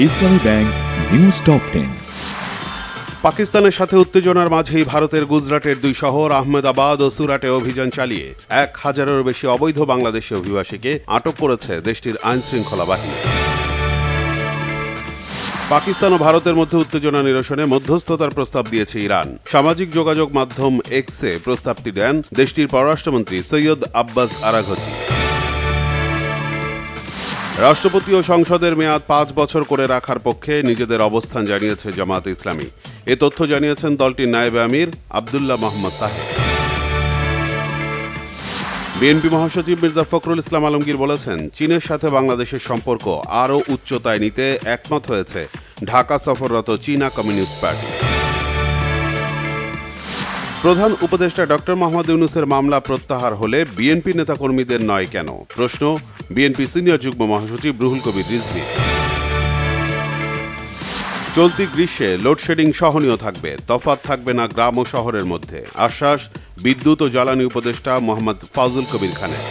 ইসলামী bank news top 10। পাকিস্তানের সাথে উত্তেজনার মাঝেই ভারতের গুজরাটের দুই শহর আহমেদাবাদ ও সুরাটে অভিযান চালিয়ে 1000-এরও বেশি অবৈধ বাংলাদেশি অভিবাসীকে আটক করেছে দেশটির আইনশৃঙ্খলা বাহিনী। পাকিস্তান ও ভারতের মধ্যে উত্তেজনা নিরসনে মধ্যস্থতার প্রস্তাব দিয়েছে ইরান। সামাজিক যোগাযোগ মাধ্যম এক্সে প্রস্তাবটি দেন দেশটির পররাষ্ট্রমন্ত্রী সৈয়দ আব্বাস আরাঘচি। রাষ্ট্রপতি ও সংসদের মেয়াদ 5 বছর করে রাখার পক্ষে নিজেদের অবস্থান জানিয়েছে জামায়াতে ইসলামী। এ তথ্য জানিয়েছেন দলটির নায়েবে আমির আব্দুল্লাহ মোহাম্মদ তাহের। বিএনপি মহাসচিব মির্জা ফখরুল ইসলাম আলমগীর বলেছেন, চীনের সাথে বাংলাদেশের সম্পর্ক আরও উচ্চতায় নিতে একমত হয়েছে ঢাকা সফররত চীনা কমিউনিস্ট পার্টি। প্রধান উপদেষ্টা ডক্টর মোহাম্মদ ইউনূসের মামলা প্রত্যাহার হলে বিএনপি নেতাকর্মীদের নয় কেন? প্রশ্ন বিএনপি সিনিয়র যুগ্ম মহাসচিব রুহুল কবির রিজভীর। চলতি গ্রীষ্মে লোডশেডিং সহনীয় থাকবে, তফাৎ থাকবে না গ্রাম ও শহরের মধ্যে, আশ্বাস বিদ্যুৎ ও জ্বালানি উপদেষ্টা মোহাম্মদ ফাজুল কবির খানের।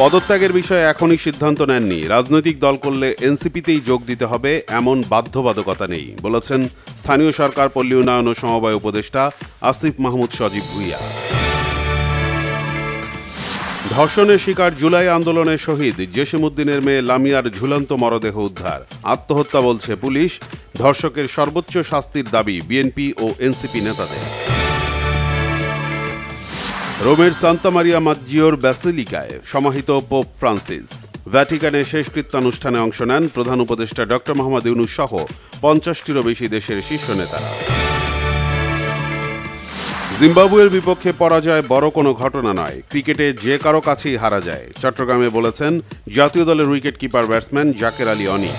পদত্যাগের বিষয়ে এখনই সিদ্ধান্ত নেননি, রাজনৈতিক দল করলে এনসিপিতেই যোগ দিতে হবে এমন বাধ্যবাধকতা নেই বলেছেন স্থানীয় সরকার পল্লী উন্নয়ন ও সমবায় উপদেষ্টা আসিফ মাহমুদ সজীব ভুইয়া। ধর্ষণের শিকার জুলাই আন্দোলনের শহীদ জসিমউদ্দিনের মেয়ে লামিয়ার ঝুলন্ত মরদেহ উদ্ধার, আত্মহত্যা বলছে পুলিশ। ধর্ষকের সর্বোচ্চ শাস্তির দাবি বিএনপি ও এনসিপি নেতাদের। রোমের সান্তা মারিয়া মাজ্জিওর ব্যাসিলিকায় সমাহিত পোপ ফ্রান্সিস। ভ্যাটিকানে শেষকৃত্যানুষ্ঠানে অংশ নেন প্রধান উপদেষ্টা ডক্টর মোহাম্মদ ইউনূস সহ 50টিরও বেশি দেশের শীর্ষ নেতারা। জিম্বাবুয়ের বিপক্ষে পরাজয় বড় কোনো ঘটনা নয়, ক্রিকেটে যে কারো কাছেই হারা যায়, চট্টগ্রামে বলেছেন জাতীয় দলের wicket keeper batsman Jaker Ali অনি।